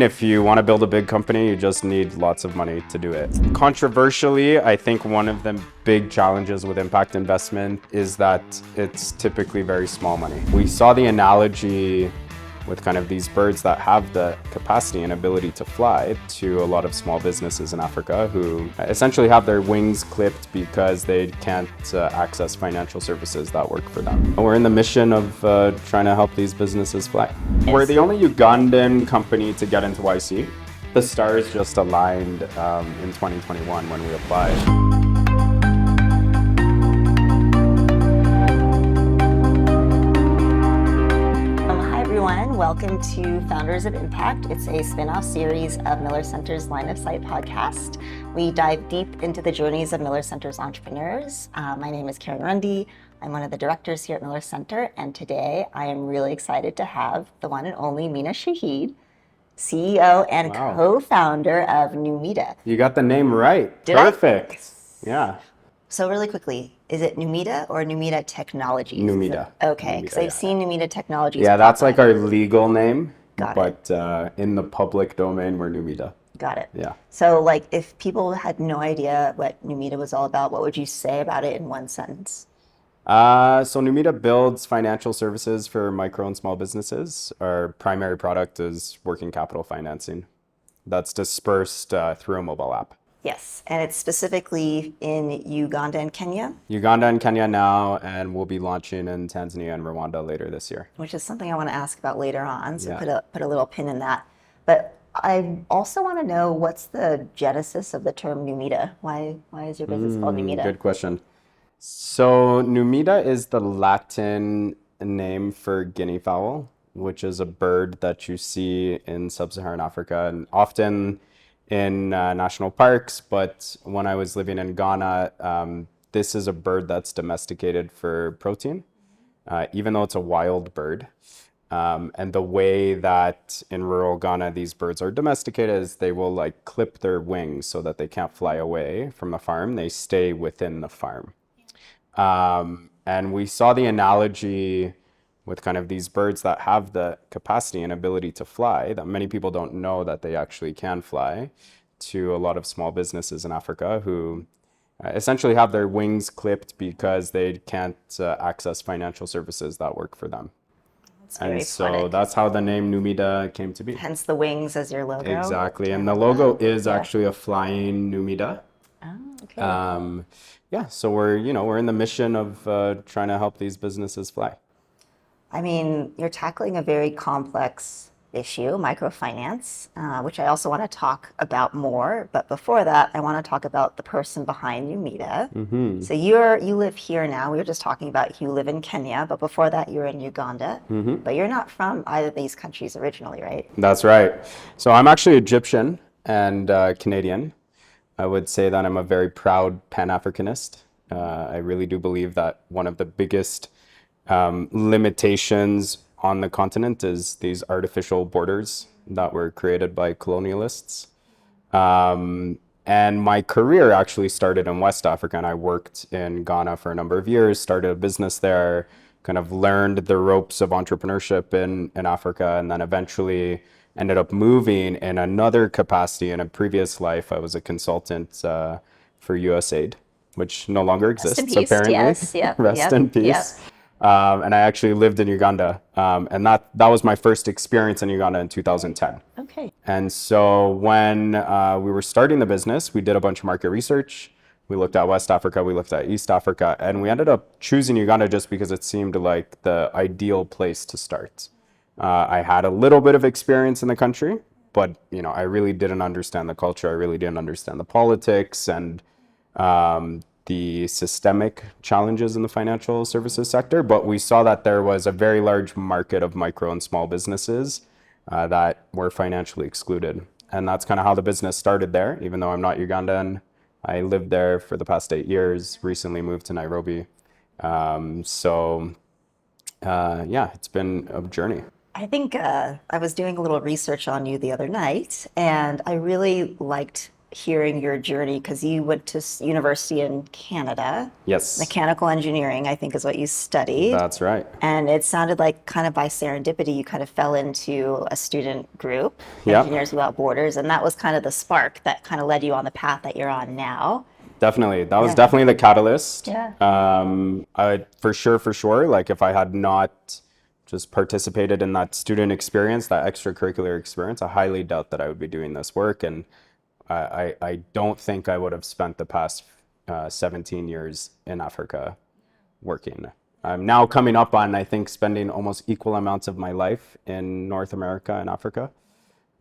If you want to build a big company, you just need lots of money to do it. Controversially, I think one of the big challenges with impact investment is that it's typically very small money. We saw the analogy with kind of these birds that have the capacity and ability to fly to a lot of small businesses in Africa who essentially have their wings clipped because they can't access financial services that work for them. We're in the mission of trying to help these businesses fly. We're the only Ugandan company to get into YC. The stars just aligned in 2021 when we applied. Welcome to Founders of Impact. It's a spin-off series of Miller Center's Line of Sight podcast. We dive deep into the journeys of Miller Center's entrepreneurs. My name is Karen Runde. I'm one of the directors here at Miller Center, and today I am really excited to have the one and only Mina Shahid, CEO and co-founder of Numida. You got the name right. Did Perfect. Yeah. So really quickly, is it Numida or Numida Technologies? Numida. Okay, because I've seen Numida Technologies. Yeah, that's like our legal name. Got it. But in the public domain, we're Numida. Got it. Yeah. So like if people had no idea what Numida was all about, what would you say about it in one sentence? So Numida builds financial services for micro and small businesses. Our primary product is working capital financing that's dispersed through a mobile app. Yes, and it's specifically in Uganda and Kenya. Uganda and Kenya now, and we'll be launching in Tanzania and Rwanda later this year. Which is something I want to ask about later on, so put a little pin in that. But I also want to know, what's the genesis of the term Numida? Why is your business called Numida? Good question. So Numida is the Latin name for guinea fowl, which is a bird that you see in sub-Saharan Africa and often in national parks. But when I was living in Ghana, this is a bird that's domesticated for protein, even though it's a wild bird. And the way that in rural Ghana these birds are domesticated is they will like clip their wings so that they can't fly away from the farm. They stay within the farm. And we saw the analogy with kind of these birds that have the capacity and ability to fly, that many people don't know that they actually can fly, to a lot of small businesses in Africa who essentially have their wings clipped because they can't access financial services that work for them. And so that's how the name Numida came to be. Hence the wings as your logo. Exactly. And the logo is actually a flying Numida. Oh, okay. So we're in the mission of trying to help these businesses fly. I mean, you're tackling a very complex issue, microfinance, which I also want to talk about more. But before that, I want to talk about the person behind Numida. Mm-hmm. So you live here now. We were just talking about you live in Kenya, but before that, you were in Uganda. Mm-hmm. But you're not from either of these countries originally, right? That's right. So I'm actually Egyptian and Canadian. I would say that I'm a very proud Pan-Africanist. I really do believe that one of the biggest limitations on the continent is these artificial borders that were created by colonialists. And my career actually started in West Africa, and I worked in Ghana for a number of years, started a business there, kind of learned the ropes of entrepreneurship in Africa, and then eventually ended up moving in another capacity. In a previous life, I was a consultant for USAID, which no longer exists, Rest in peace. apparently. Yes. Yep. Rest in peace. Yep. And I actually lived in Uganda, and that was my first experience in Uganda in 2010. Okay. And so when we were starting the business, we did a bunch of market research. We looked at West Africa, we looked at East Africa, and we ended up choosing Uganda just because it seemed like the ideal place to start. I had a little bit of experience in the country, but I really didn't understand the culture. I really didn't understand the politics and the systemic challenges in the financial services sector. But we saw that there was a very large market of micro and small businesses that were financially excluded. And that's kind of how the business started there. Even though I'm not Ugandan, I lived there for the past 8 years, recently moved to Nairobi. It's been a journey. I think I was doing a little research on you the other night, and I really liked hearing your journey because you went to university in Canada. Yes, Mechanical engineering, I think, is what you studied. that's right. And it sounded like kind of by serendipity, you kind of fell into a student group, Yeah. Engineers Without Borders, and that was kind of the spark that kind of led you on the path that you're on now. Definitely. That was Yeah. definitely the catalyst. Yeah. For sure. Like if I had not just participated in that student experience, that extracurricular experience, I highly doubt that I would be doing this work. And I don't think I would have spent the past 17 years in Africa working. I'm now coming up on, I think, spending almost equal amounts of my life in North America and Africa.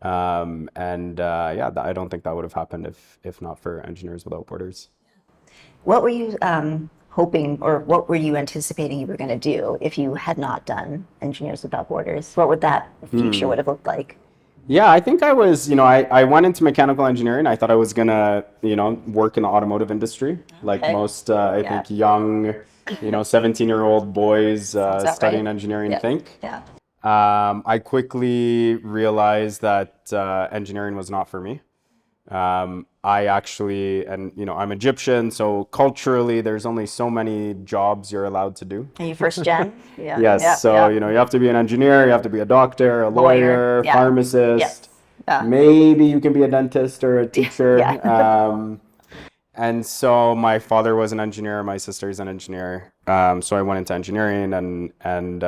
Yeah, I don't think that would have happened if not for Engineers Without Borders. What were you hoping, or what were you anticipating you were going to do if you had not done Engineers Without Borders? What would that future would have looked like? Yeah, I think I was, I went into mechanical engineering. I thought I was gonna, work in the automotive industry, like Okay. most, I Yeah. think, young, 17-year-old boys about studying right. engineering Yeah. think. Yeah. I quickly realized that engineering was not for me. I actually, I'm Egyptian, so culturally, there's only so many jobs you're allowed to do. Are you first gen? Yeah. Yes, Yeah. so, Yeah. you have to be an engineer, you have to be a doctor, a lawyer, Yeah. pharmacist. Yes. Yeah. Maybe you can be a dentist or a teacher. Yeah. And so my father was an engineer, my sister's an engineer. So I went into engineering and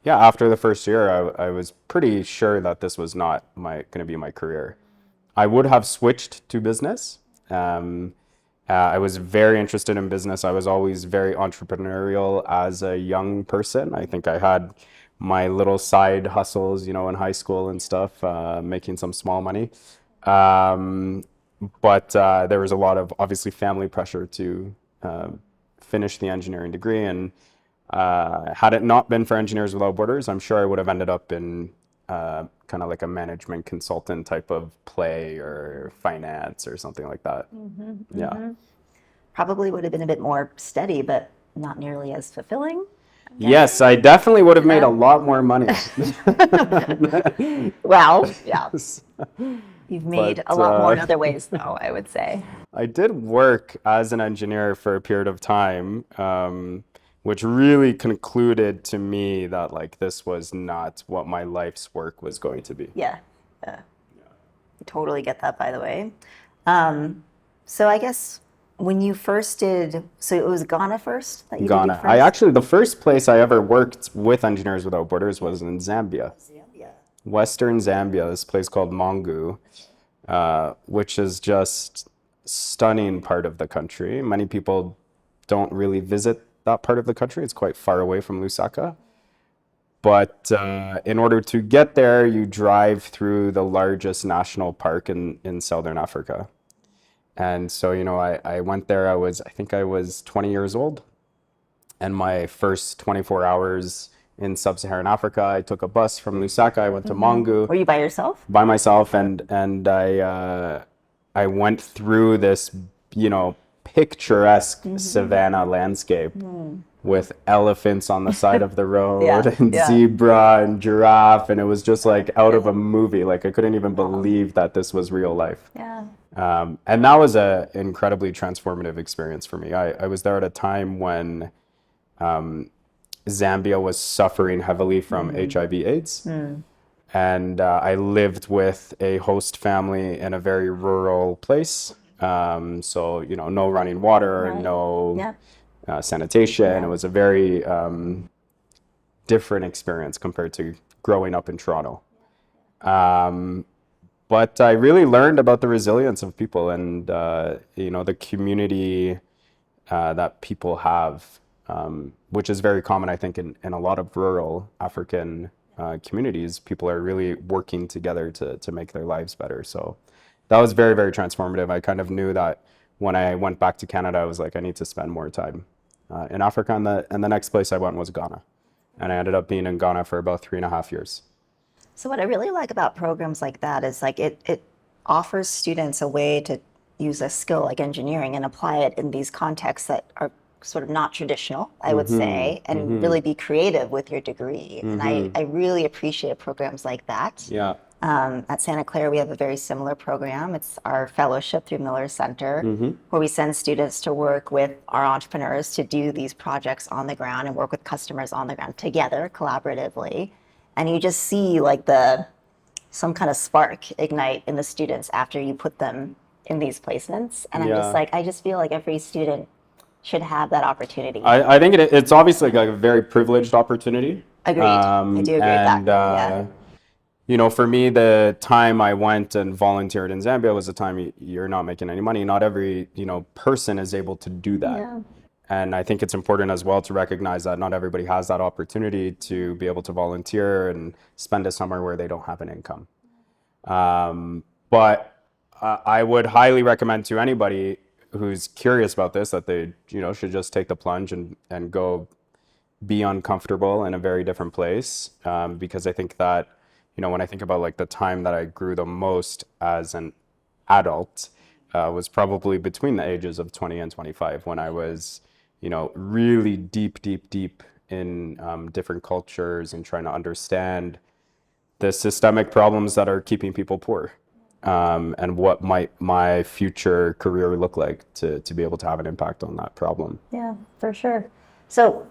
yeah, after the first year, I was pretty sure that this was not going to be my career. I would have switched to business. I was very interested in business. I was always very entrepreneurial as a young person. I think I had my little side hustles, in high school and stuff, making some small money. But there was a lot of obviously family pressure to finish the engineering degree. And had it not been for Engineers Without Borders, I'm sure I would have ended up in kind of like a management consultant type of play or finance or something like that. Yeah. Probably would have been a bit more steady, but not nearly as fulfilling. Yes, I definitely would have made a lot more money. Well, yeah. You've made But, a lot more in other ways, though, I would say. I did work as an engineer for a period of time, which really concluded to me that like this was not what my life's work was going to be. Yeah. I totally get that, by the way. So I guess when you first did, so it was Ghana first that you did Ghana. first? I actually, the first place I ever worked with Engineers Without Borders was in Zambia. Zambia. Western Zambia, this place called Mongu, which is just stunning part of the country. Many people don't really visit that part of the country. It's quite far away from Lusaka. But in order to get there, you drive through the largest national park in Southern Africa. And so, I went there, I think I was 20 years old. And my first 24 hours in sub-Saharan Africa, I took a bus from Lusaka, I went to Mongu Were you by yourself? by myself, and I went through this, picturesque savanna landscape with elephants on the side of the road Yeah, and yeah. zebra and giraffe, and it was just like out of a movie. Like I couldn't even believe that this was real life. Yeah. And that was an incredibly transformative experience for me. I was there at a time when Zambia was suffering heavily from HIV/AIDS. And I lived with a host family in a very rural place. So, no running water, Right. no Yeah. sanitation. It was a very different experience compared to growing up in Toronto. But I really learned about the resilience of people and, the community that people have, which is very common, I think, in a lot of rural African communities. People are really working together to make their lives better. So that was very, very transformative. I kind of knew that when I went back to Canada, I was like, I need to spend more time in Africa. And the next place I went was Ghana. And I ended up being in Ghana for about 3.5 years. So what I really like about programs like that is like it offers students a way to use a skill like engineering and apply it in these contexts that are sort of not traditional, I would say, and really be creative with your degree. And I really appreciate programs like that. Yeah. At Santa Clara, we have a very similar program. It's our fellowship through Miller Center, where we send students to work with our entrepreneurs to do these projects on the ground and work with customers on the ground together, collaboratively. And you just see like some kind of spark ignite in the students after you put them in these placements. And I'm just Yeah. like, I just feel like every student should have that opportunity. I think it's obviously like a very privileged opportunity. Agreed. I do agree with that. And Yeah. for me, the time I went and volunteered in Zambia was a time you're not making any money. Not every, person is able to do that. Yeah. And I think it's important as well to recognize that not everybody has that opportunity to be able to volunteer and spend a summer where they don't have an income. But I would highly recommend to anybody who's curious about this that they, should just take the plunge and go be uncomfortable in a very different place. Because I think that, when I think about like the time that I grew the most as an adult, was probably between the ages of 20 and 25 when I was, really deep, deep, deep in different cultures and trying to understand the systemic problems that are keeping people poor, and what might my future career look like to be able to have an impact on that problem. Yeah, for sure. So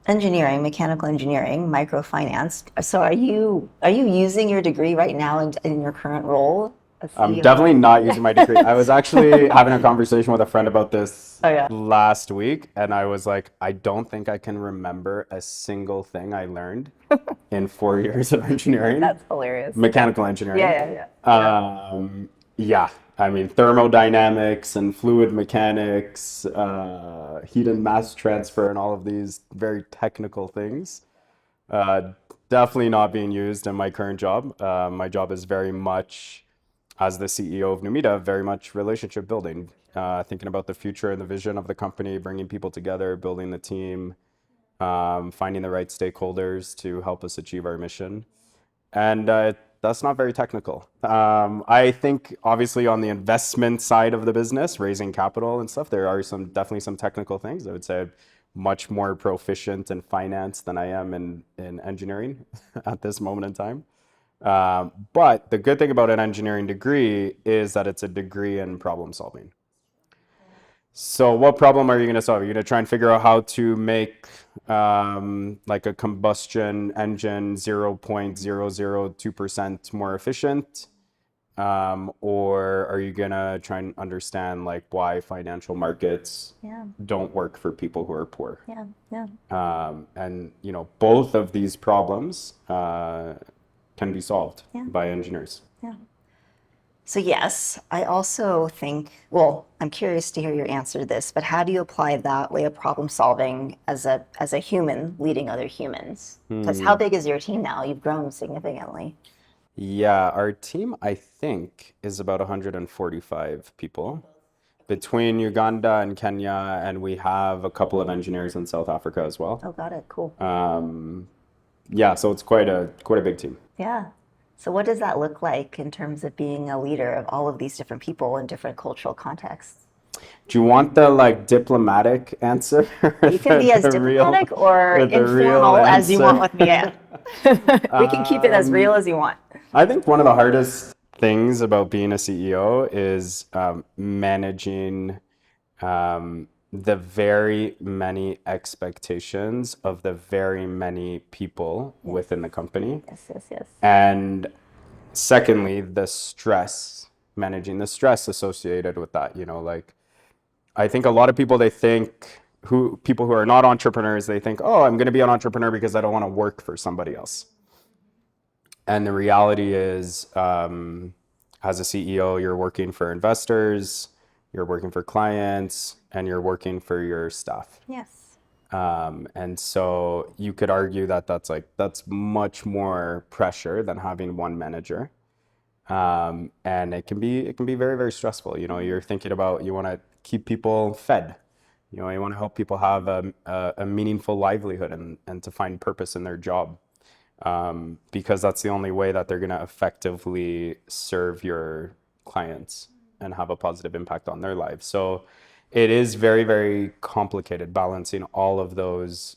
engineering, mechanical engineering, microfinance. So are you using your degree right now in your current role as I'm CEO? definitely not using my degree. I was actually having a conversation with a friend about this Oh yeah. last week, and I was like, I don't think I can remember a single thing I learned in 4 years of engineering, That's hilarious. mechanical engineering. Yeah. Yeah, I mean, thermodynamics and fluid mechanics, heat and mass transfer, and all of these very technical things. Uh, Definitely not being used in my current job. My job is very much, as the CEO of Numida, very much relationship building, thinking about the future and the vision of the company, bringing people together, building the team, finding the right stakeholders to help us achieve our mission. And that's not very technical. I think obviously on the investment side of the business, raising capital and stuff, there are definitely some technical things. I would say I'm much more proficient in finance than I am in engineering at this moment in time. But the good thing about an engineering degree is that it's a degree in problem solving. So what problem are you going to solve? You're going to try and figure out how to make like a combustion engine 0.002% more efficient? Or are you going to try and understand like why financial markets Yeah. don't work for people who are poor? Yeah. Yeah. And both of these problems can be solved Yeah. by engineers. Yeah. So yes, I also think, well, I'm curious to hear your answer to this, but how do you apply that way of problem solving as a human leading other humans? Because how big is your team now? You've grown significantly. Yeah, our team, I think, is about 145 people between Uganda and Kenya, and we have a couple of engineers in South Africa as well. Oh, got it. Cool. Yeah, so it's quite a big team. Yeah. So what does that look like in terms of being a leader of all of these different people in different cultural contexts? Do you want the like diplomatic answer? You can be as diplomatic or with the real informal as you want answer? with me. Yeah. We can keep it as real as you want. I think one of the hardest things about being a CEO is managing the very many expectations of the very many people within the company. Yes. And secondly, managing the stress associated with that. Like I think a lot of people, people who are not entrepreneurs, they think, oh, I'm going to be an entrepreneur because I don't want to work for somebody else. And the reality is, as a CEO, you're working for investors, you're working for clients, and you're working for your staff. Yes. And so you could argue that that's much more pressure than having one manager. And it can be very, very stressful. You're thinking about, you want to keep people fed. You want to help people have a meaningful livelihood and to find purpose in their job. Because that's the only way that they're going to effectively serve your clients and have a positive impact on their lives. So it is very, very complicated balancing all of those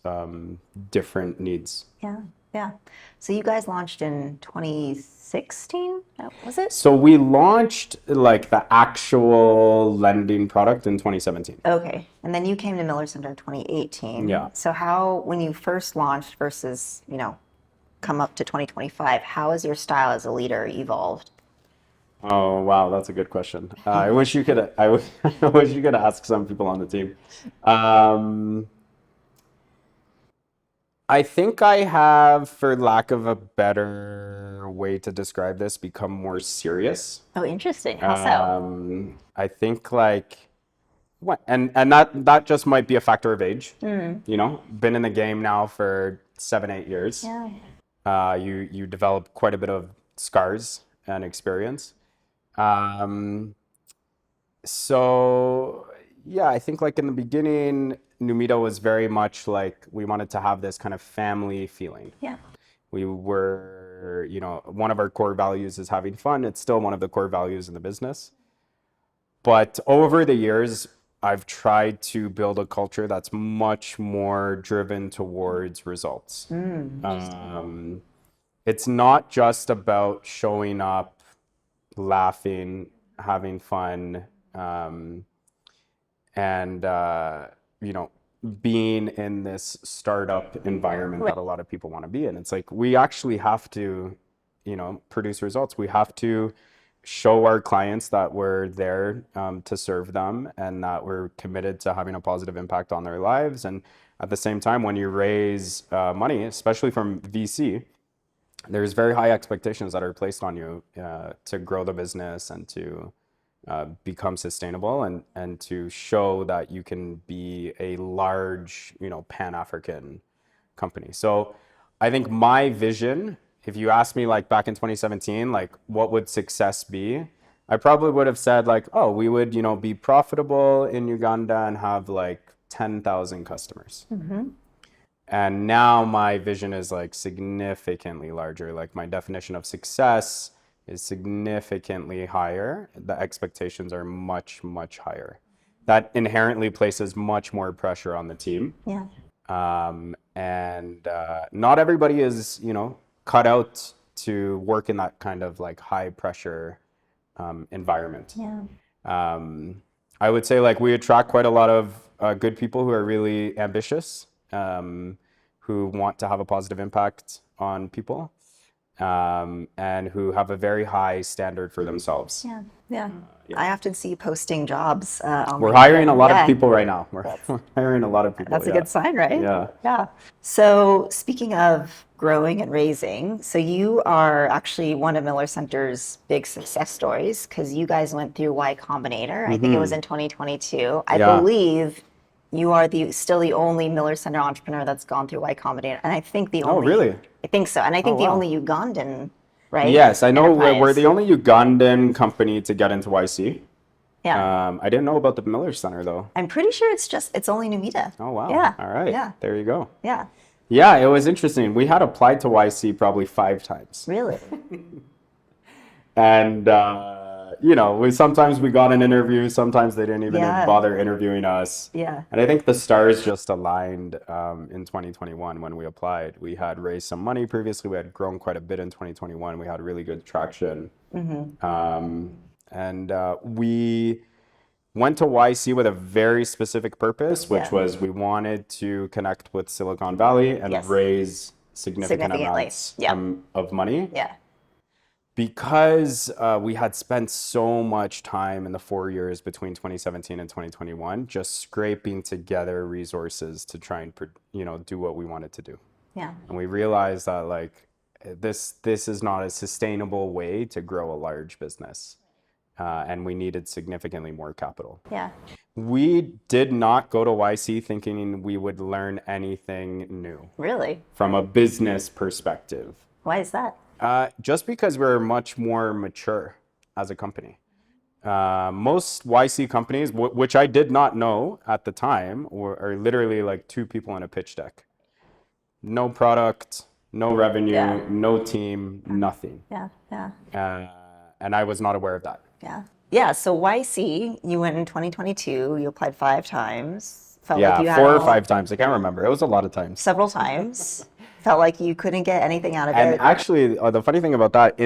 different needs. Yeah. Yeah. So you guys launched in 2016, was it? So we launched like the actual lending product in 2017. Okay. And then you came to Miller Center in 2018. Yeah. So how, when you first launched versus, come up to 2025, how has your style as a leader evolved? Oh wow, that's a good question. I wish you could. I wish you could ask some people on the team. Um, I think I have, for lack of a better way to describe this, become more serious. Oh, interesting. How so? I think like what, and that just might be a factor of age. Been in the game now for 7, 8 years. Yeah. You develop quite a bit of scars and experience. Um, so yeah, I think like in the beginning, Numida was very much like we wanted to have this kind of family feeling. Yeah. We were, one of our core values is having fun. It's still one of the core values in the business. But over the years, I've tried to build a culture that's much more driven towards results. It's not just about showing up, laughing, having fun, and being in this startup environment that a lot of people want to be in. It's like we actually have to, produce results. We have to show our clients that we're there to serve them and that we're committed to having a positive impact on their lives. And at the same time, when you raise money, especially from VC, there's very high expectations that are placed on you to grow the business and to become sustainable and to show that you can be a large, Pan-African company. So I think my vision, if you asked me like back in 2017, like what would success be? I probably would have said like, oh, we would, be profitable in Uganda and have like 10,000 customers. And now my vision is like significantly larger. Like my definition of success is significantly higher. The expectations are much, much higher. That inherently places much more pressure on the team. Yeah. And not everybody is, cut out to work in that kind of like high pressure environment. Yeah. I would say like we attract quite a lot of good people who are really ambitious, who want to have a positive impact on people, and who have a very high standard for themselves. Yeah. Yeah. I often see you posting jobs on We're LinkedIn. hiring a lot Yeah. of people right now. We're hiring a lot of people. That's a yeah. good sign, right? Yeah. Yeah. So speaking of growing and raising, so you are actually one of Miller Center's big success stories because you guys went through Y Combinator. I think it was in 2022. I Yeah. believe you are still the only Miller Center entrepreneur that's gone through Y Combinator, and I think the only. Oh, really? I think so, and I think the wow. only Ugandan, right? Yes, I know we're enterprise. the only Ugandan company to get into YC. Yeah. I didn't know about the Miller Center though. I'm pretty sure it's only Numida. Oh wow. Yeah. All right. Yeah. There you go. Yeah. Yeah, it was interesting. We had applied to YC probably 5 times. Really? And sometimes we got an interview, sometimes they didn't even Yeah. bother interviewing us. Yeah. And I think the stars just aligned in 2021 when we applied. We had raised some money previously. We had grown quite a bit in 2021. We had really good traction. And we went to YC with a very specific purpose, which Yeah. was we wanted to connect with Silicon Valley and Yes. raise significant Significantly. amounts Yeah. of money. Yeah. Because we had spent so much time in the 4 years between 2017 and 2021 just scraping together resources to try and do what we wanted to do. Yeah. And we realized that like this is not a sustainable way to grow a large business. And we needed significantly more capital. Yeah. We did not go to YC thinking we would learn anything new Really? from a business perspective. Why is that? Just because we're much more mature as a company. Most YC companies, which I did not know at the time, are literally like 2 people in a pitch deck. No product, no revenue, Yeah. no team, nothing. Yeah. Yeah. And I was not aware of that. Yeah. Yeah. So YC, you went in 2022. You applied 5 times. Felt Yeah, like you had 4 or all- 5 times. I can't remember. It was a lot of times. several times. Felt like you couldn't get anything out of And it. actually, the funny thing about that, I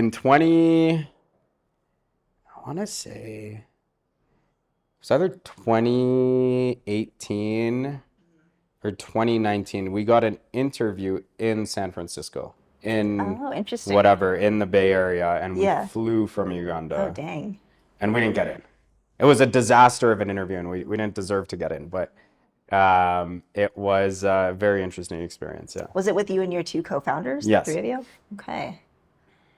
want to say, it's either 2018 or 2019, we got an interview in San Francisco, in Oh, interesting. whatever, in the Bay Area, and we Yeah. flew from Oh, Uganda, dang. and we didn't get in. It was a disaster of an interview, and we didn't deserve to get in, but it was a very interesting experience, yeah. Was it with you and your two co-founders, the Yes. three of you? Okay.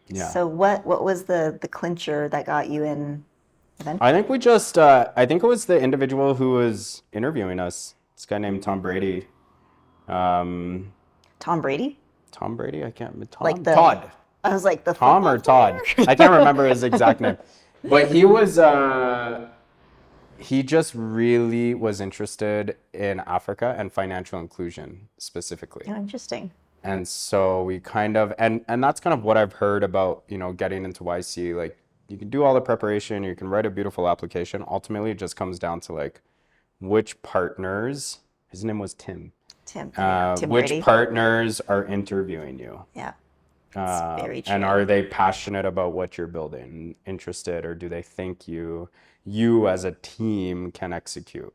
Yeah. So what was the clincher that got you in eventually? I think I think it was the individual who was interviewing us. This guy named Tom Brady. Um, Tom Brady? Tom Brady? I can't, Like the Todd. I was like the Tom or football Todd? player? I can't remember his exact name. But he just really was interested in Africa and financial inclusion specifically. Oh, interesting. And so we kind of, and that's kind of what I've heard about, getting into YC. Like, you can do all the preparation, you can write a beautiful application. Ultimately, it just comes down to like which partners, his name was Tim, Tim which Brady. partners are interviewing you. Yeah. That's very true. And are they passionate about what you're building, interested, or do they think you as a team can execute?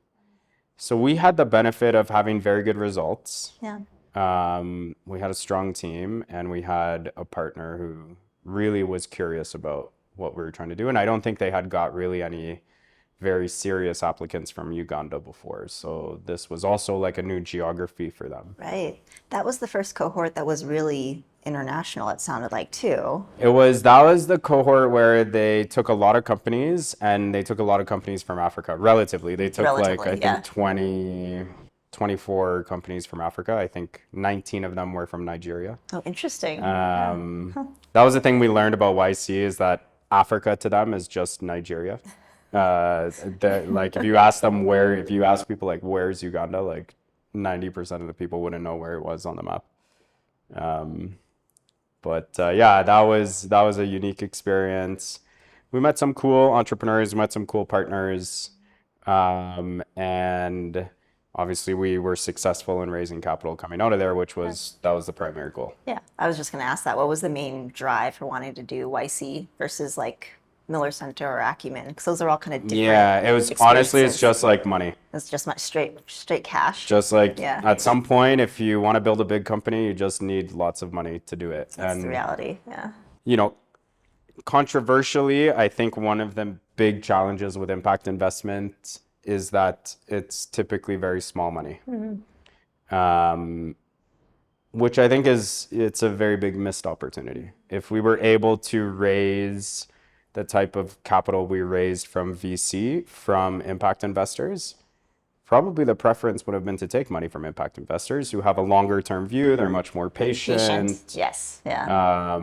So we had the benefit of having very good results. Yeah. We had a strong team, and we had a partner who really was curious about what we were trying to do. And I don't think they had got really any very serious applicants from Uganda before. So this was also like a new geography for them. Right. That was the first cohort that was really international, it sounded like, too. That was the cohort where they took a lot of companies, and they took a lot of companies from Africa. Relatively, they took like I think 24 companies from Africa. I think 19 of them were from Nigeria. Oh, interesting. That was the thing we learned about YC, is that Africa to them is just Nigeria. Like if you ask people like, where's Uganda, like 90% of the people wouldn't know where it was on the map. Yeah, that was a unique experience. We met some cool entrepreneurs, we met some cool partners, and obviously we were successful in raising capital coming out of there, that was the primary goal. Yeah, I was just going to ask that. What was the main drive for wanting to do YC versus like Miller Center or Acumen? Because those are all kind of different. Yeah, it was honestly, it's just like money. It's just much straight cash. Just like at some point, if you want to build a big company, you just need lots of money to do it. That's the reality. Yeah. Controversially, I think one of the big challenges with impact investment is that it's typically very small money. Which I think it's a very big missed opportunity. If we were able to raise the type of capital we raised from VC, from impact investors, probably the preference would have been to take money from impact investors who have a longer term view. They're much more patient. Yes. Yeah.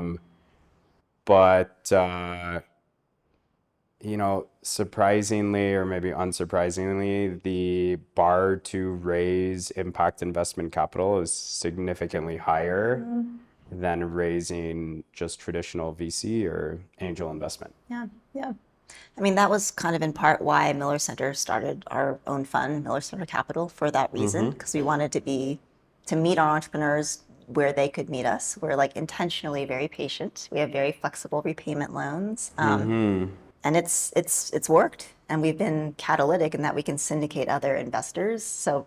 Surprisingly, or maybe unsurprisingly, the bar to raise impact investment capital is significantly higher than raising just traditional VC or angel investment. Yeah. I mean, that was kind of in part why Miller Center started our own fund, Miller Center Capital, for that reason, because we wanted to meet our entrepreneurs where they could meet us. We're like intentionally very patient. We have very flexible repayment loans. And it's worked, and we've been catalytic in that we can syndicate other investors. So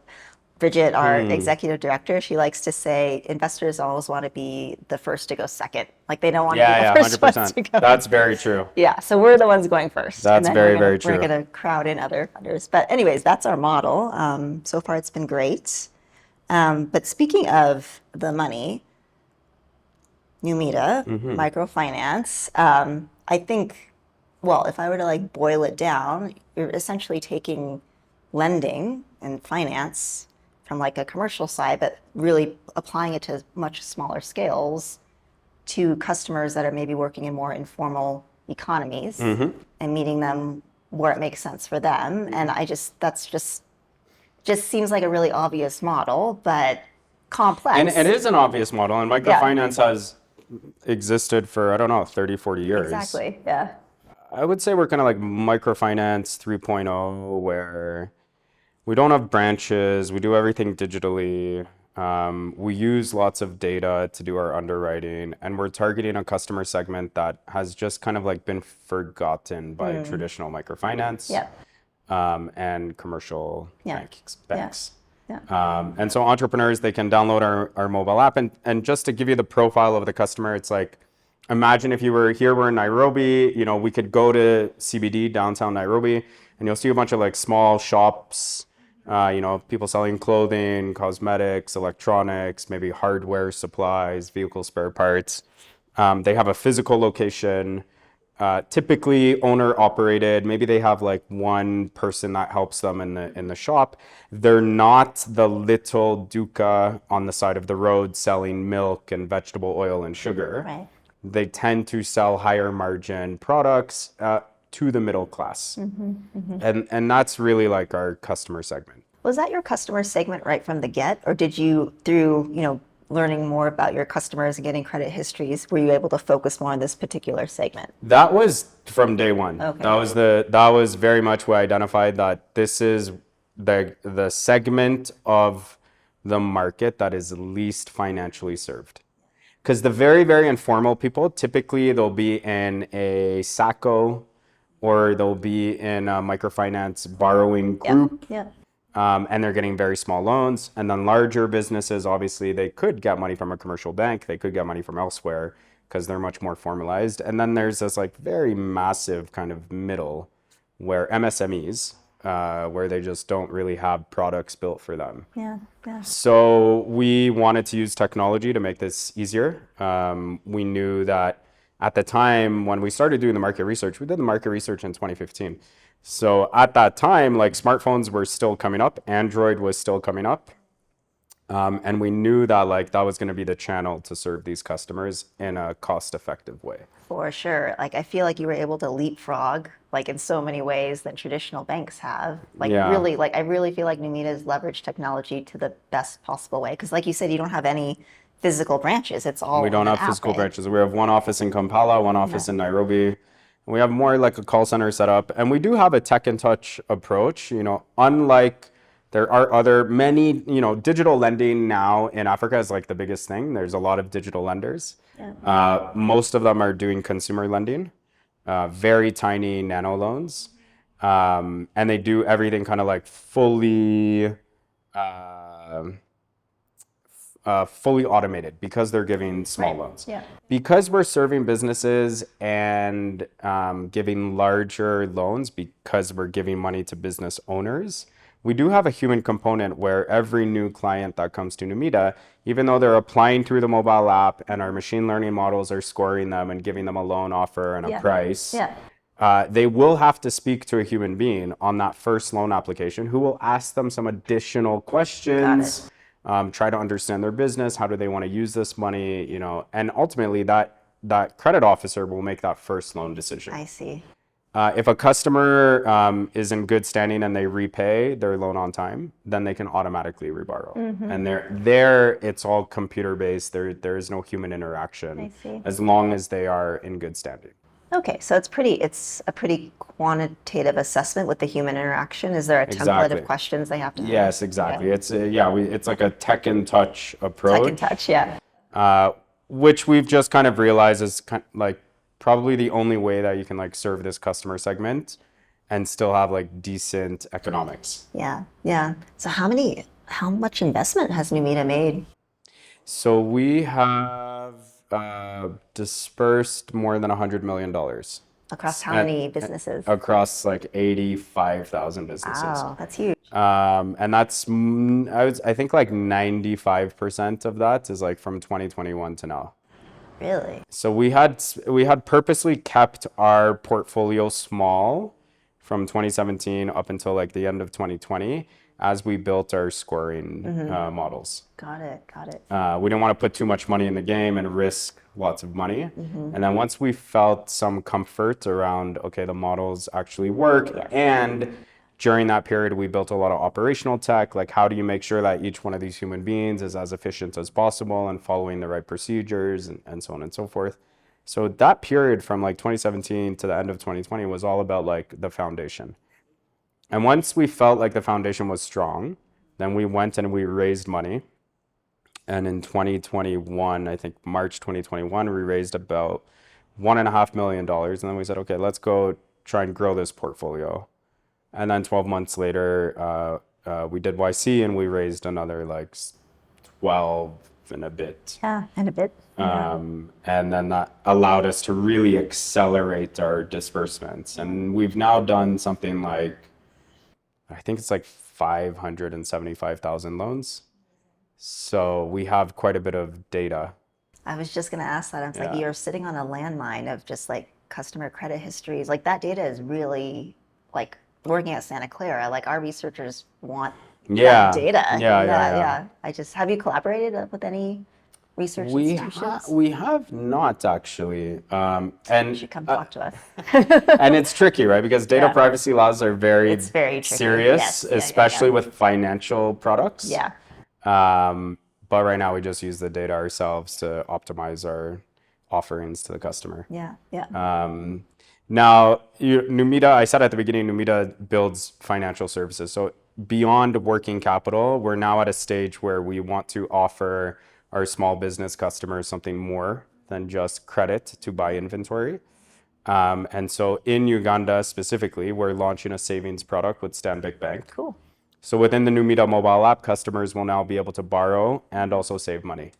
Bridget, our executive director, she likes to say investors always want to be the first to go second. Like they don't want to be the first 100%. ones to go. That's very true. Yeah, so we're the ones going first. That's very true. We're going to crowd in other funders. But anyways, that's our model. So far, it's been great. But speaking of the money, Numida, microfinance, I think, well, if I were to like boil it down, you're essentially taking lending and finance from like a commercial side, but really applying it to much smaller scales to customers that are maybe working in more informal economies and meeting them where it makes sense for them. And that's just seems like a really obvious model, but complex. And it is an obvious model, and microfinance has existed for, 30, 40 years. Exactly, yeah. I would say we're kind of like microfinance 3.0, where we don't have branches, we do everything digitally. We use lots of data to do our underwriting, and we're targeting a customer segment that has just kind of like been forgotten by traditional microfinance Yeah. and commercial Yeah. banks. Yeah. And so entrepreneurs, they can download our mobile app. And just to give you the profile of the customer, it's like, imagine if you were here, we're in Nairobi, you know, we could go to CBD, downtown Nairobi, and you'll see a bunch of like small shops, you know, people selling clothing, cosmetics, electronics, maybe hardware supplies, vehicle spare parts. They have a physical location, typically owner operated. Maybe they have like one person that helps them in the shop. They're not the little duka on the side of the road selling milk and vegetable oil and sugar. Right. They tend to sell higher margin products to the middle class. And that's really like our customer segment. Was that your customer segment right from the get, or did you, through, you know, learning more about your customers and getting credit histories, were you able to focus more on this particular segment? That was from day one. Okay. That was very much what I identified, that this is the segment of the market that is least financially served. Because the very, very informal people, typically they'll be in a SACCO or they'll be in a microfinance borrowing group. Yeah. And they're getting very small loans. And then larger businesses, obviously, they could get money from a commercial bank. They could get money from elsewhere because they're much more formalized. And then there's this like very massive kind of middle where MSMEs, where they just don't really have products built for them. Yeah. So we wanted to use technology to make this easier. We knew that at the time when we started doing the market research, we did the market research in 2015. So at that time, like smartphones were still coming up, Android was still coming up. And we knew that like that was going to be the channel to serve these customers in a cost-effective way. For sure. Like, I feel like you were able to leapfrog, like, in so many ways that traditional banks have. Like, Yeah. really, like, I really feel like Numida's leveraged technology to the best possible way. Because, like you said, you don't have any physical branches. It's all We don't on an have physical app, right? branches. We have one office in Kampala, one office in Nairobi. We have more like a call center set up. And we do have a tech and touch approach, you know, unlike there are other many, you know, digital lending now in Africa is like the biggest thing. There's a lot of digital lenders. Most of them are doing consumer lending, very tiny nano loans. And they do everything kind of like fully automated because they're giving small loans. Yeah. Because we're serving businesses and giving larger loans, because we're giving money to business owners, we do have a human component where every new client that comes to Numida, even though they're applying through the mobile app and our machine learning models are scoring them and giving them a loan offer and a price, they will have to speak to a human being on that first loan application who will ask them some additional questions. Try to understand their business. How do they want to use this money? You know, and ultimately that credit officer will make that first loan decision. I see. If a customer is in good standing and they repay their loan on time, then they can automatically reborrow. And there it's all computer based. There is no human interaction. I see. As long as they are in good standing. Okay, so it's a pretty quantitative assessment with the human interaction. Is there a template Exactly. of questions they have to have? Yes, exactly. It's it's like a tech and touch approach. Tech and touch, yeah. Which we've just kind of realized is like probably the only way that you can like serve this customer segment and still have like decent economics. Yeah. So how much investment has Numida made? So we have dispersed more than $100 million Across how many businesses? across like 85,000 businesses. Wow, that's huge. And that's I think like 95% of that is like from 2021 to now. Really? So we had purposely kept our portfolio small from 2017 up until like the end of 2020 as we built our scoring models. Got it. We didn't want to put too much money in the game and risk lots of money. And then once we felt some comfort around, okay, the models actually work, and during that period, we built a lot of operational tech, like how do you make sure that each one of these human beings is as efficient as possible and following the right procedures and so on and so forth. So that period from like 2017 to the end of 2020 was all about like the foundation. And once we felt like the foundation was strong, then we went and we raised money. And in 2021, I think March 2021, we raised about $1.5 million. And then we said, okay, let's go try and grow this portfolio. And then 12 months later, we did YC and we raised another like 12 and a bit. Yeah, and a bit. And then that allowed us to really accelerate our disbursements. And we've now done something like, I think it's like 575,000 loans. So we have quite a bit of data. I was just going to ask that. I was like, Yeah. you're sitting on a landmine of just like customer credit histories. Like that data is really like working at Santa Clara. Like our researchers want Yeah. that data. Yeah. Have you collaborated with any research institutions? We have not actually. You And should come talk to us. and it's tricky, right? Because data Yeah. privacy laws are very It's very tricky. serious, Yes. Yeah. especially with financial products. Yeah. But right now we just use the data ourselves to optimize our offerings to the customer. Yeah. Yeah. Now, Numida, I said at the beginning, Numida builds financial services. So beyond working capital, we're now at a stage where we want to offer our small business customers something more than just credit to buy inventory. And so in Uganda specifically, we're launching a savings product with Stanbic Bank. Cool. So within the Numida mobile app, customers will now be able to borrow and also save money.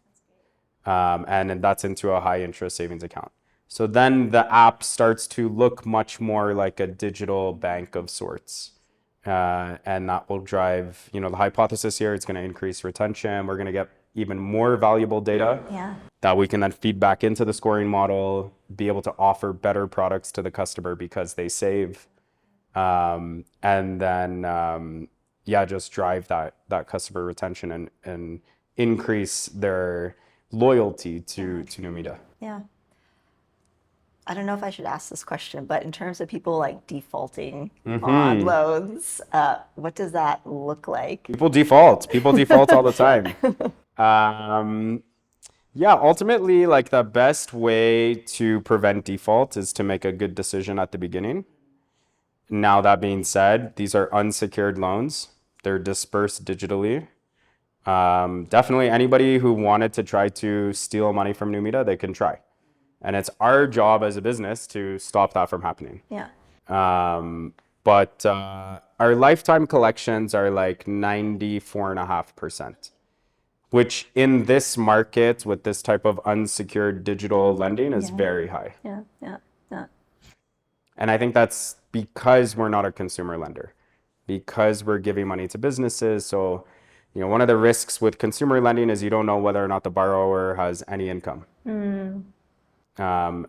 And that's into a high interest savings account. So then the app starts to look much more like a digital bank of sorts. And that will drive, the hypothesis here, it's going to increase retention. We're going to get even more valuable data Yeah. that we can then feed back into the scoring model, be able to offer better products to the customer because they save. And then, just drive that customer retention and increase their loyalty to Numida. Yeah. I don't know if I should ask this question, but in terms of people like defaulting on loans, what does that look like? People default all the time. Ultimately, like the best way to prevent default is to make a good decision at the beginning. Now, that being said, these are unsecured loans. They're dispersed digitally. Definitely anybody who wanted to try to steal money from Numida, they can try. And it's our job as a business to stop that from happening. Yeah. But our lifetime collections are like 94.5%, which in this market with this type of unsecured digital lending is very high. Yeah. And I think that's because we're not a consumer lender, because we're giving money to businesses. So, one of the risks with consumer lending is you don't know whether or not the borrower has any income.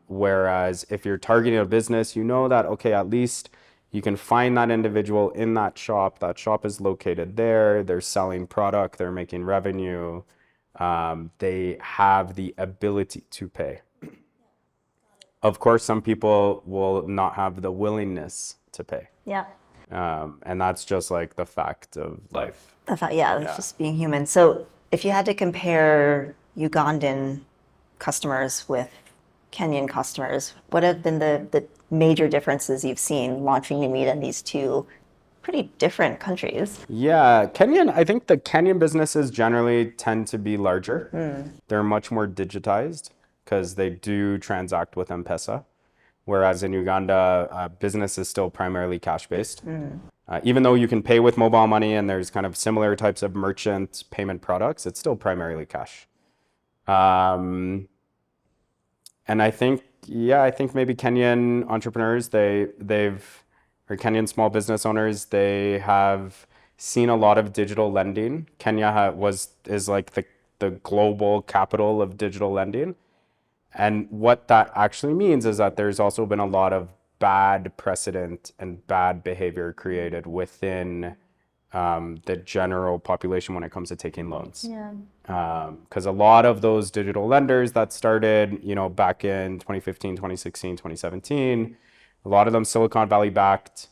Whereas if you're targeting a business, you know that, okay, at least you can find that individual in that shop. That shop is located there. They're selling product. They're making revenue. They have the ability to pay. Of course, some people will not have the willingness to pay. Yeah. And that's just like the fact of life. It's just being human. So if you had to compare Ugandan customers with Kenyan customers, what have been the major differences you've seen launching Numida in these two pretty different countries? Yeah, I think the Kenyan businesses generally tend to be larger. They're much more digitized because they do transact with M-Pesa. Whereas in Uganda, business is still primarily cash-based. Even though you can pay with mobile money and there's kind of similar types of merchant payment products, it's still primarily cash. And I think maybe Kenyan entrepreneurs, or Kenyan small business owners, they have seen a lot of digital lending. Kenya is like the global capital of digital lending. And what that actually means is that there's also been a lot of bad precedent and bad behavior created within the general population when it comes to taking loans. Because a lot of those digital lenders that started, back in 2015, 2016, 2017, a lot of them Silicon Valley backed,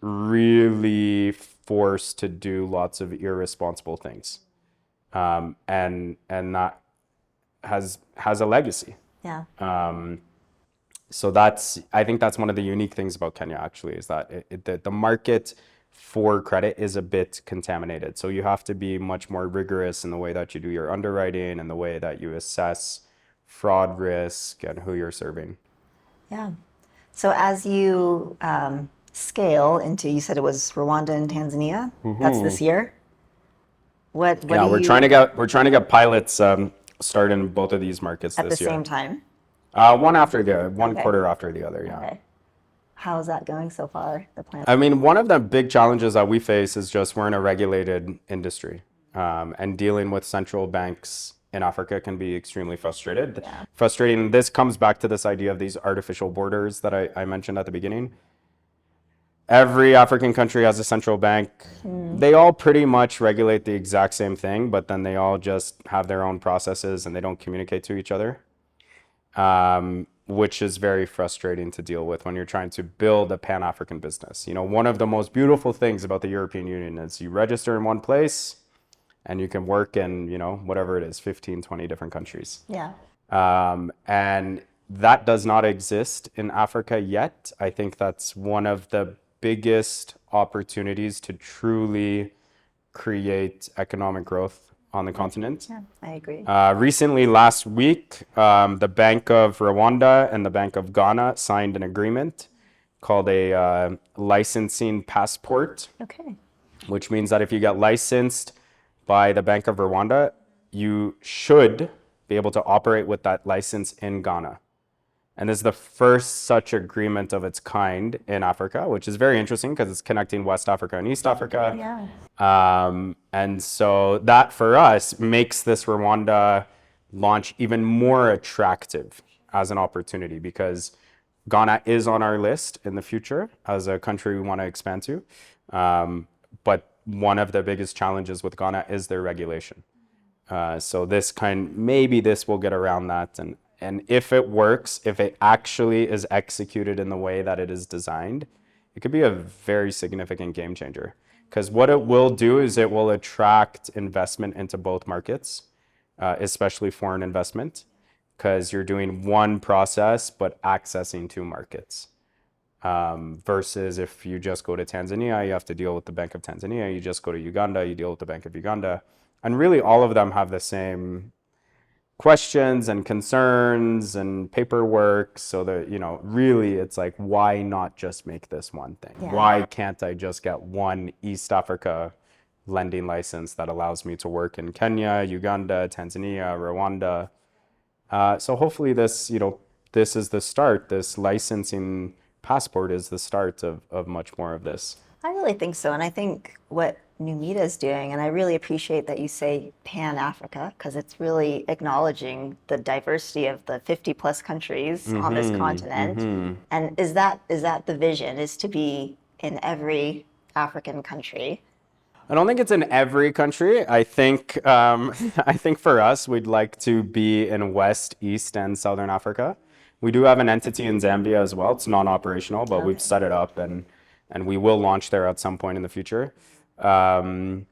really forced to do lots of irresponsible things. And that has a legacy. Yeah. So I think that's one of the unique things about Kenya actually, is that the market for credit is a bit contaminated. So you have to be much more rigorous in the way that you do your underwriting and the way that you assess fraud risk and who you're serving. Yeah. So as you scale into, you said it was Rwanda and Tanzania. That's this year. What Yeah, do we're you trying to get pilots started in both of these markets at the this year. same time? One after the one Okay. quarter after the other. Yeah. Okay. How's that going so far? The plan. I mean, one of the big challenges that we face is just we're in a regulated industry, and dealing with central banks in Africa can be extremely frustrating. This comes back to this idea of these artificial borders that I mentioned at the beginning. Every African country has a central bank. They all pretty much regulate the exact same thing, but then they all just have their own processes and they don't communicate to each other, which is very frustrating to deal with when you're trying to build a Pan-African business. You know, one of the most beautiful things about the European Union is you register in one place and you can work in, you know, whatever it is, 15, 20 different countries. Yeah. And that does not exist in Africa yet. I think that's one of the biggest opportunities to truly create economic growth on the continent. Yeah, I agree. Recently, last week, the Bank of Rwanda and the Bank of Ghana signed an agreement called a licensing passport, Okay. which means that if you get licensed by the Bank of Rwanda, you should be able to operate with that license in Ghana. And this is the first such agreement of its kind in Africa, which is very interesting because it's connecting West Africa and East Africa. Yeah. And so that for us makes this Rwanda launch even more attractive as an opportunity because Ghana is on our list in the future as a country we want to expand to. But one of the biggest challenges with Ghana is their regulation. So maybe this will get around that. And if it works, if it actually is executed in the way that it is designed, it could be a very significant game changer. Because what it will do is it will attract investment into both markets, especially foreign investment, because you're doing one process but accessing two markets. Versus if you just go to Tanzania, you have to deal with the Bank of Tanzania. You just go to Uganda, you deal with the Bank of Uganda. And really all of them have the same questions and concerns and paperwork, so that, you know, really it's like, why not just make this one thing? Yeah. Why can't I just get one East Africa lending license that allows me to work in Kenya, Uganda, Tanzania, Rwanda? So hopefully this is the start. This licensing passport is the start of much more of this. I really think so. And I think what Numida is doing, and I really appreciate that you say Pan-Africa, because it's really acknowledging the diversity of the 50 plus countries on this continent. And is that the vision, is to be in every African country? I don't think it's in every country. I think for us, we'd like to be in West, East, and Southern Africa. We do have an entity in Zambia as well. It's non-operational, but we've set it up and we will launch there at some point in the future. And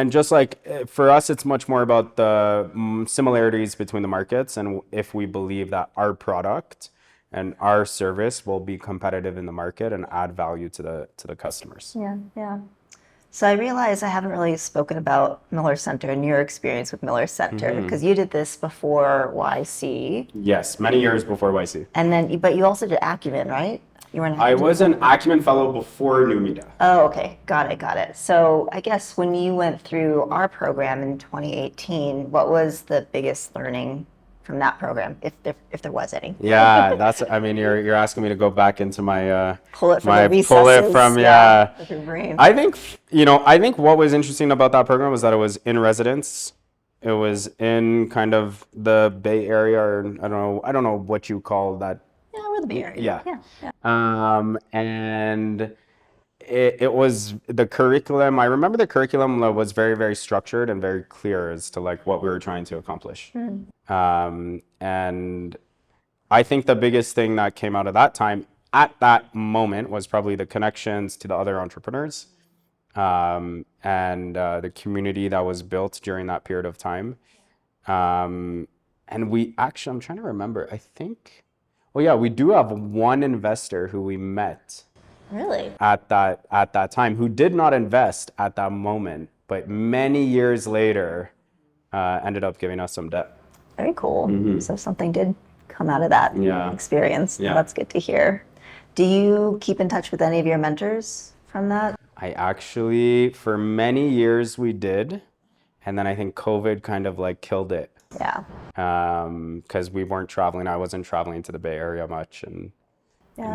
just like for us, it's much more about the similarities between the markets, and if we believe that our product and our service will be competitive in the market and add value to the customers. Yeah, yeah. So I realize I haven't really spoken about Miller Center and your experience with Miller Center, because you did this before YC. Yes, many years before YC. And then, but you also did Acumen, right? You were an I was an Acumen fellow before Numida. Oh, okay. Got it. So I guess when you went through our program in 2018, what was the biggest learning from that program, if there was any? Yeah, you're asking me to go back into my pull it from the recesses. Pull it from of your brain. I think what was interesting about that program was that it was in residence. It was in kind of the Bay Area, or I don't know what you call that. Yeah, we're the Bay Area. Yeah. And it was the curriculum. I remember the curriculum was very, very structured and very clear as to like what we were trying to accomplish. And I think the biggest thing that came out of that time at that moment was probably the connections to the other entrepreneurs, and the community that was built during that period of time. And I'm trying to remember, I think, we do have one investor who we met Really? at that time, who did not invest at that moment, but many years later ended up giving us some debt. Very cool. So something did come out of that Yeah. experience. Yeah. That's good to hear. Do you keep in touch with any of your mentors from that? I actually, for many years we did, and then I think COVID kind of like killed it. Yeah. Because we weren't traveling. I wasn't traveling to the Bay Area much, and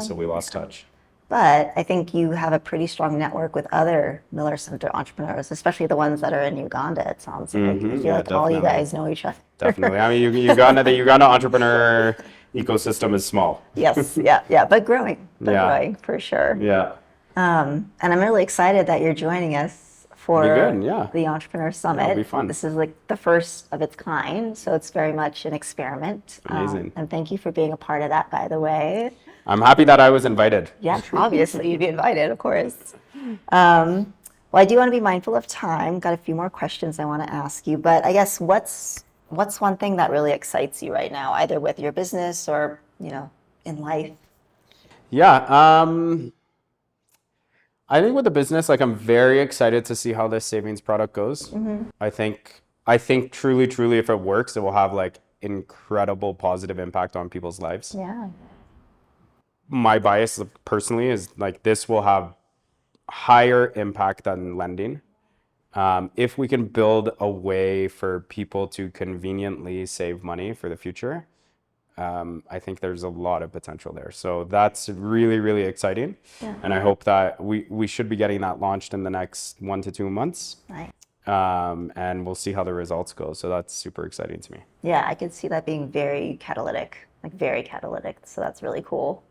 so we lost touch. But I think you have a pretty strong network with other Miller Center entrepreneurs, especially the ones that are in Uganda, it sounds like. I feel Yeah, like all you definitely. guys know each other. Definitely. I mean, the Uganda entrepreneur ecosystem is small. Yes, yeah, but growing, Yeah. for sure. Yeah. And I'm really excited that you're joining us for Be good, yeah. the Entrepreneur Summit. It'll be fun. This is like the first of its kind, so it's very much an experiment. Amazing. And thank you for being a part of that, by the way. I'm happy that I was invited. Yeah, obviously you'd be invited, of course. Well, I do want to be mindful of time. Got a few more questions I want to ask you, but I guess what's one thing that really excites you right now, either with your business or, in life? Yeah. I think with the business, like I'm very excited to see how this savings product goes. I think truly, if it works, it will have like incredible positive impact on people's lives. Yeah. My bias personally is like this will have higher impact than lending. If we can build a way for people to conveniently save money for the future, I think there's a lot of potential there. So that's really, really exciting. Yeah. And I hope that we should be getting that launched in the next 1 to 2 months. Right. And we'll see how the results go. So that's super exciting to me. Yeah, I could see that being very catalytic. So that's really cool.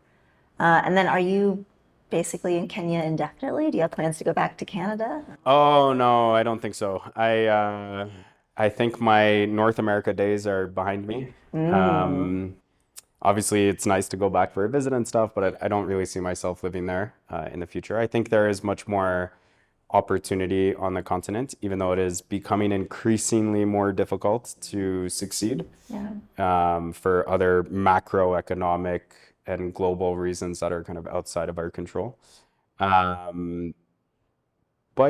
And then are you basically in Kenya indefinitely? Do you have plans to go back to Canada? Oh, no, I don't think so. I think my North America days are behind me. Obviously, it's nice to go back for a visit and stuff, but I don't really see myself living there in the future. I think there is much more opportunity on the continent, even though it is becoming increasingly more difficult to succeed for other macroeconomic and global reasons that are kind of outside of our control. But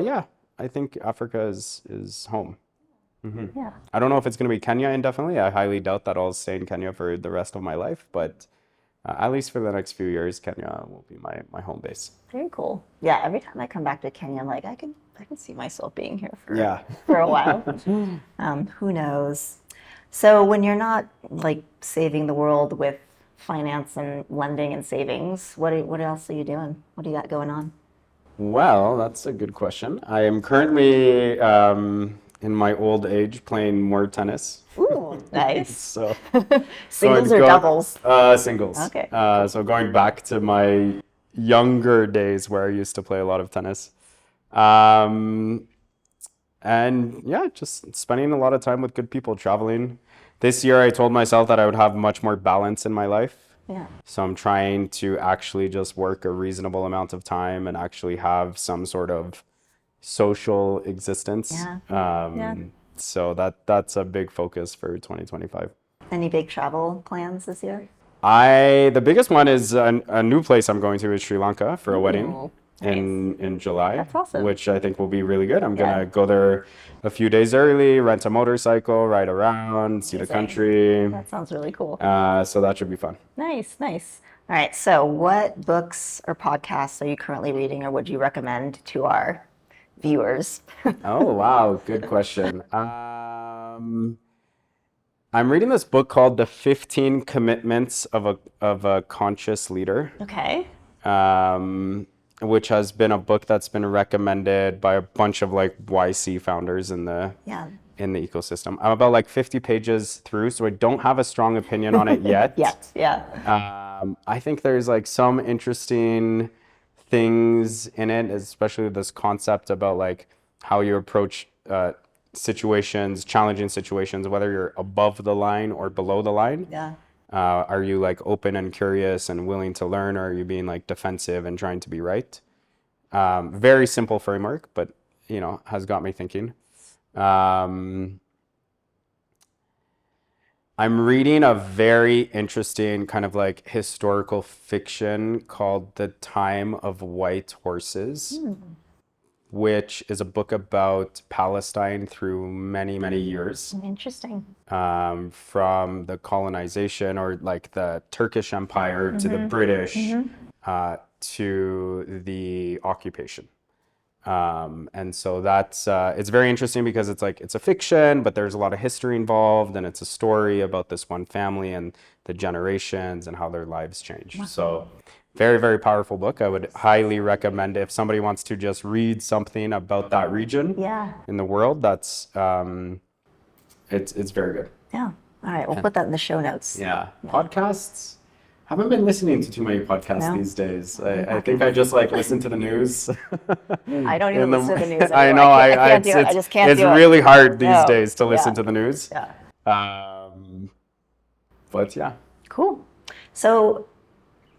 yeah, I think Africa is home. Yeah. I don't know if it's going to be Kenya indefinitely. I highly doubt that I'll stay in Kenya for the rest of my life, but at least for the next few years, Kenya will be my home base. Very cool. Yeah, every time I come back to Kenya, I'm like, I can see myself being here Yeah. for a while. Who knows? So when you're not like saving the world with finance and lending and savings, what else are you doing? What do you got going on? Well, that's a good question. I am currently in my old age playing more tennis. Ooh, nice. So Singles or doubles? Singles. Okay. So going back to my younger days where I used to play a lot of tennis. And yeah, just spending a lot of time with good people, traveling. This year I told myself that I would have much more balance in my life. Yeah. So I'm trying to actually just work a reasonable amount of time and actually have some sort of social existence. Yeah. So that's a big focus for 2025. Any big travel plans this year? The biggest one is a new place I'm going to is Sri Lanka for a wedding Ooh, in July, That's awesome. which I think will be really good. I'm gonna go there a few days early, rent a motorcycle, ride around, see the country. That sounds really cool. So that should be fun. Nice. All right. So what books or podcasts are you currently reading or would you recommend to our viewers? Oh, wow. Good question. I'm reading this book called The 15 Commitments of a Conscious Leader, Okay. which has been a book that's been recommended by a bunch of like YC founders in the ecosystem. I'm about like 50 pages through, so I don't have a strong opinion on it yet. I think there's like some interesting things in it, especially this concept about like how you approach challenging situations, whether you're above the line or below the line. Yeah. Are you like open and curious and willing to learn, or are you being like defensive and trying to be right? Very simple framework, but has got me thinking. I'm reading a very interesting kind of like historical fiction called The Time of White Horses, which is a book about Palestine through many, many years, Interesting. from the colonization or like the Turkish Empire to the British, to the occupation. And so that's it's very interesting because it's like it's a fiction, but there's a lot of history involved, and it's a story about this one family and the generations and how their lives changed. So very, very powerful book. I would highly recommend it if somebody wants to just read something about that region in the world. That's it's very good. Yeah. All right. We'll put that in the show notes. Yeah. Podcasts. Haven't been listening to too many podcasts these days. I think I just like listen to the news. I don't even listen to the news anymore. I know. I can't do it. I just can't do it. It's really hard these days to listen to the news. Yeah. But yeah. Cool. So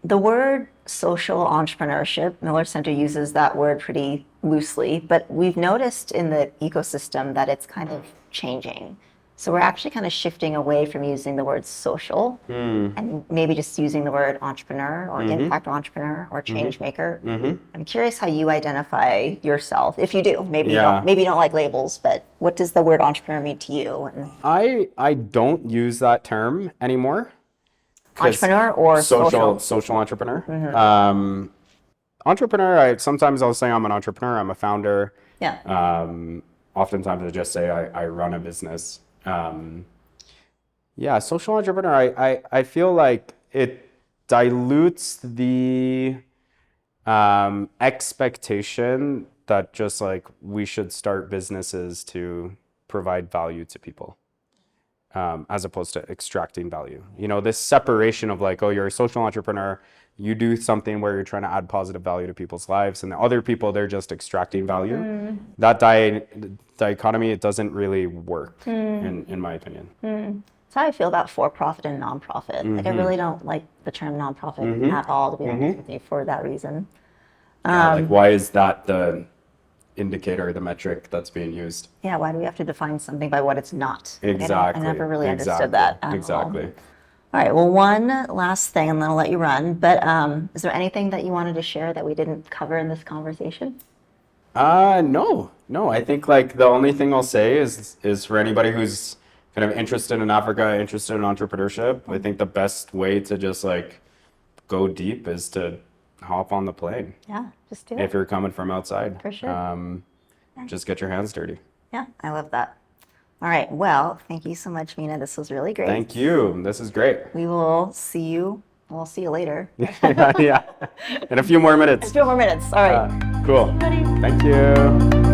the word social entrepreneurship, Miller Center uses that word pretty loosely, but we've noticed in the ecosystem that it's kind of changing. So we're actually kind of shifting away from using the word social and maybe just using the word entrepreneur or impact entrepreneur or change maker. I'm curious how you identify yourself, if you do. Maybe you don't like labels, but what does the word entrepreneur mean to you? And I don't use that term anymore. Entrepreneur or social entrepreneur. Entrepreneur, sometimes I'll say I'm an entrepreneur, I'm a founder. Oftentimes I just say I run a business. Social entrepreneur, I feel like it dilutes the expectation that just like we should start businesses to provide value to people, as opposed to extracting value. You know, this separation of like, oh, you're a social entrepreneur, you do something where you're trying to add positive value to people's lives, and the other people, they're just extracting value. That dichotomy, it doesn't really work, in my opinion. That's how I feel about for-profit and nonprofit. Like I really don't like the term nonprofit at all, to be honest with you, for that reason. Like, why is that the indicator, the metric that's being used? Yeah, why do we have to define something by what it's not? Exactly. I never really understood that at all. Exactly. All right, well, one last thing, and then I'll let you run. But is there anything that you wanted to share that we didn't cover in this conversation? No. I think like the only thing I'll say is for anybody who's kind of interested in Africa, interested in entrepreneurship, I think the best way to just like go deep is to hop on the plane. Yeah, just do it. If you're coming from outside. For sure. Just get your hands dirty. Yeah, I love that. All right, well, thank you so much, Mina. This was really great. Thank you. This is great. We will see you. We'll see you later. Yeah. In a few more minutes. A few more minutes. All right. Cool. Thank you.